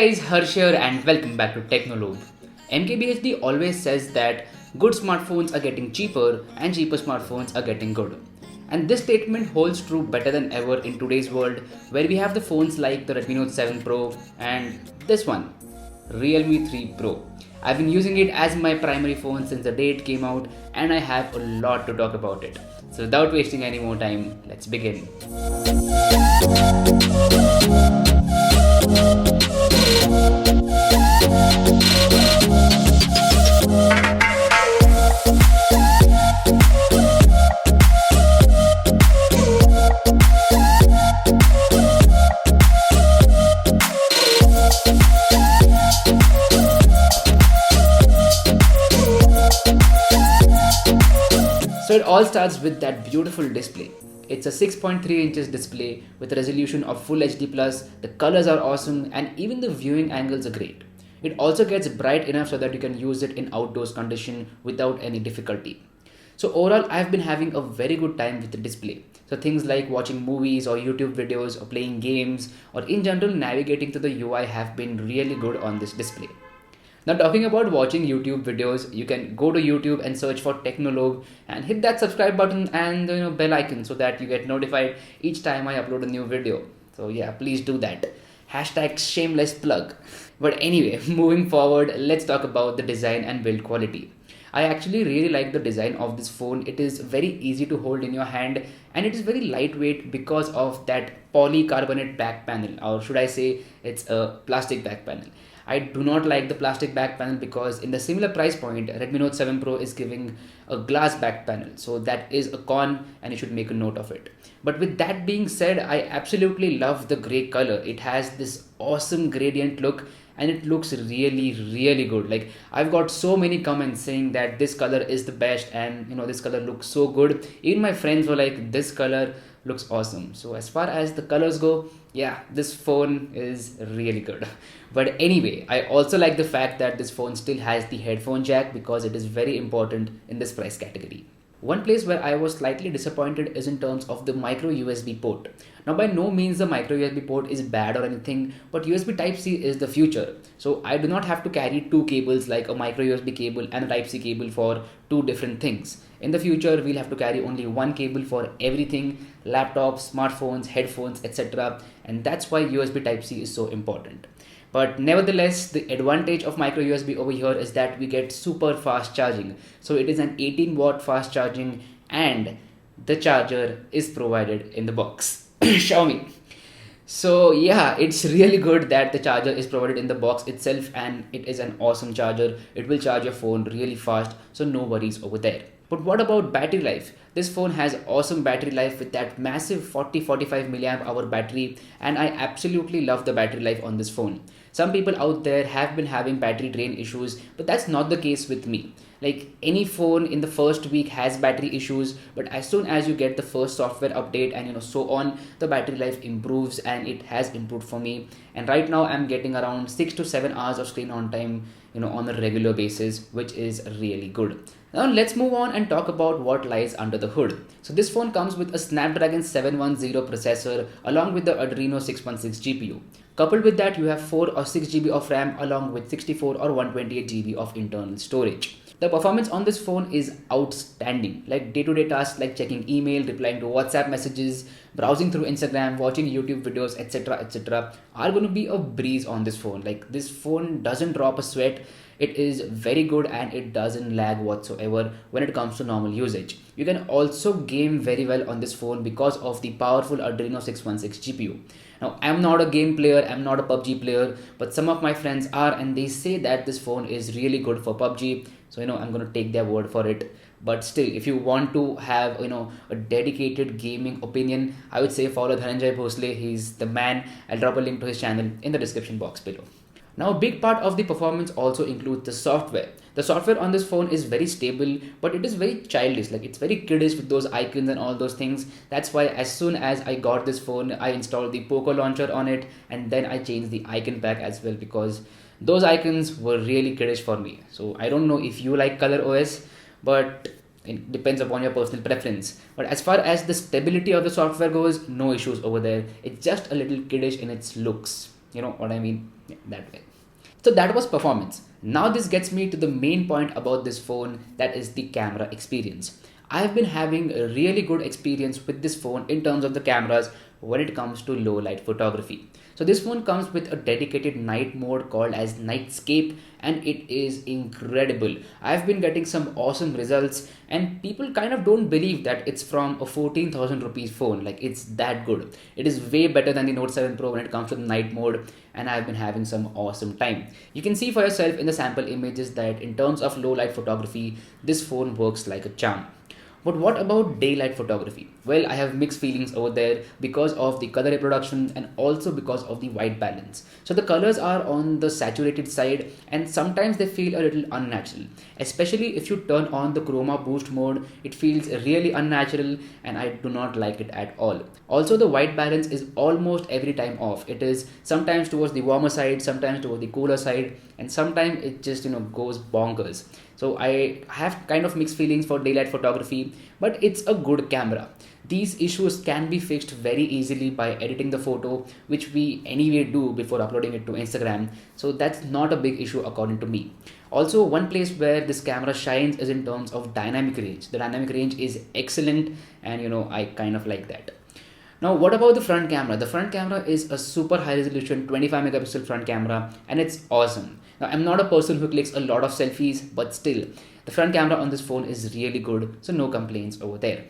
guys, Harsh here and welcome back to Technolobe. MKBHD always says that good smartphones are getting cheaper and cheaper smartphones are getting good. And this statement holds true better than ever in today's world where we have the phones like the Redmi Note 7 Pro and this one, Realme 3 Pro. I've been using it as my primary phone since the day it came out and I have a lot to talk about it. So without wasting any more time, let's begin. So it all starts with that beautiful display. It's a 6.3 inches display with a resolution of Full HD+, the colors are awesome and even the viewing angles are great. It also gets bright enough so that you can use it in outdoors condition without any difficulty. So overall, I've been having a very good time with the display. So things like watching movies or YouTube videos or playing games or in general navigating to the UI have been really good on this display. Now talking about watching YouTube videos, you can go to YouTube and search for Technolobe and hit that subscribe button and bell icon so that you get notified each time I upload a new video. So yeah, please do that. Hashtag shameless plug. But anyway, moving forward, let's talk about the design and build quality. I actually really like the design of this phone. It is very easy to hold in your hand and it is very lightweight because of that polycarbonate back panel, or should I say it's a plastic back panel. I do not like the plastic back panel because in the similar price point, Redmi Note 7 Pro is giving a glass back panel. So that is a con and you should make a note of it. But with that being said, I absolutely love the grey color. It has this awesome gradient look and it looks really good. Like I've got so many comments saying that this color is the best and this color looks so good. Even my friends were like, this color looks awesome. So as far as the colors go, yeah, this phone is really good. But anyway, I also like the fact that this phone still has the headphone jack because it is very important in this price category. One place where I was slightly disappointed is in terms of the micro USB port. Now by no means the micro USB port is bad or anything, but USB Type-C is the future. So I do not have to carry two cables like a micro USB cable and a Type-C cable for two different things. In the future, we'll have to carry only one cable for everything, laptops, smartphones, headphones, etc. And that's why USB Type-C is so important. But nevertheless, the advantage of micro USB over here is that we get super fast charging. So it is an 18 watt fast charging and the charger is provided in the box. Xiaomi. So yeah, it's really good that the charger is provided in the box itself and it is an awesome charger. It will charge your phone really fast, so no worries over there. But what about battery life? This phone has awesome battery life with that massive 40-45 milliamp hour battery and I absolutely love the battery life on this phone. Some people out there have been having battery drain issues, but that's not the case with me. Like any phone in the first week has battery issues, but as soon as you get the first software update and so on, the battery life improves and it has improved for me. And right now I'm getting around 6 to 7 hours of screen on time, on a regular basis, which is really good. Now let's move on and talk about what lies under the hood. So this phone comes with a Snapdragon 710 processor along with the Adreno 616 GPU. Coupled with that, you have 4 or 6 GB of RAM along with 64 or 128 GB of internal storage. The performance on this phone is outstanding. Like day-to-day tasks like checking email, replying to WhatsApp messages, browsing through Instagram, watching YouTube videos, etc. are going to be a breeze on this phone. Like this phone doesn't drop a sweat. It is very good and it doesn't lag whatsoever when it comes to normal usage. You can also game very well on this phone because of the powerful Adreno 616 GPU. Now, I'm not a game player, I'm not a PUBG player, but some of my friends are and they say that this phone is really good for PUBG. So, I'm going to take their word for it. But still, if you want to have, a dedicated gaming opinion, I would say follow Dhananjay Bhosle. He's the man. I'll drop a link to his channel in the description box below. Now a big part of the performance also includes the software. The software on this phone is very stable, but it is very childish. Like it's very kiddish with those icons and all those things. That's why as soon as I got this phone, I installed the Poco launcher on it and then I changed the icon pack as well because those icons were really kiddish for me. So I don't know if you like Color OS, but it depends upon your personal preference. But as far as the stability of the software goes, no issues over there. It's just a little kiddish in its looks. You know what I mean? Yeah, that way. So that was performance. Now this gets me to the main point about this phone, that is the camera experience. I've been having a really good experience with this phone in terms of the cameras when it comes to low light photography. So this phone comes with a dedicated night mode called as Nightscape, and it is incredible. I've been getting some awesome results, and people kind of don't believe that it's from a 14,000 rupees phone. Like, it's that good. It is way better than the Note 7 Pro when it comes to the night mode, and I've been having some awesome time. You can see for yourself in the sample images that in terms of low light photography, this phone works like a charm. But what about daylight photography? Well, I have mixed feelings over there because of the color reproduction and also because of the white balance. So the colors are on the saturated side and sometimes they feel a little unnatural. Especially if you turn on the chroma boost mode, it feels really unnatural and I do not like it at all. Also, the white balance is almost every time off. It is sometimes towards the warmer side, sometimes towards the cooler side, and sometimes it just goes bonkers. So I have kind of mixed feelings for daylight photography, but it's a good camera. These issues can be fixed very easily by editing the photo, which we anyway do before uploading it to Instagram. So that's not a big issue according to me. Also, one place where this camera shines is in terms of dynamic range. The dynamic range is excellent, and I kind of like that. Now, what about the front camera? The front camera is a super high resolution 25 megapixel front camera, and it's awesome. Now, I'm not a person who clicks a lot of selfies, but still, the front camera on this phone is really good, so no complaints over there.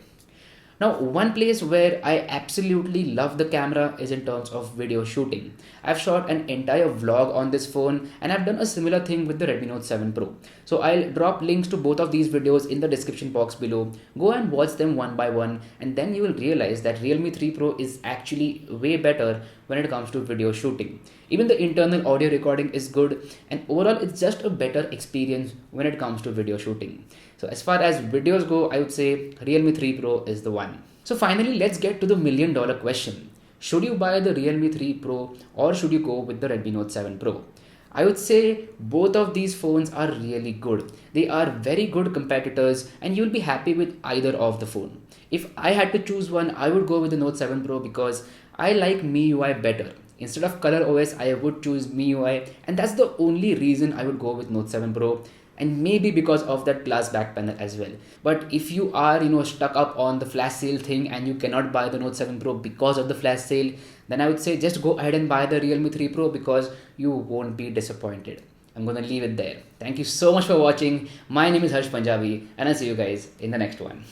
Now, one place where I absolutely love the camera is in terms of video shooting. I've shot an entire vlog on this phone and I've done a similar thing with the Redmi Note 7 Pro. So I'll drop links to both of these videos in the description box below. Go and watch them one by one, and then you will realize that Realme 3 Pro is actually way better when it comes to video shooting. Even the internal audio recording is good, and overall it's just a better experience when it comes to video shooting. So as far as videos go, I would say Realme 3 Pro is the one. So finally, let's get to the $1,000,000 question. Should you buy the Realme 3 Pro or should you go with the Redmi Note 7 Pro? I would say both of these phones are really good. They are very good competitors and you'll be happy with either of the phone. If I had to choose one, I would go with the Note 7 Pro because I like MIUI better. Instead of Color OS, I would choose MIUI, and that's the only reason I would go with Note 7 Pro, and maybe because of that glass back panel as well. But if you are stuck up on the flash sale thing and you cannot buy the Note 7 Pro because of the flash sale, then I would say just go ahead and buy the Realme 3 Pro because you won't be disappointed. I'm gonna leave it there. Thank you so much for watching. My name is Harsh Punjabi and I'll see you guys in the next one.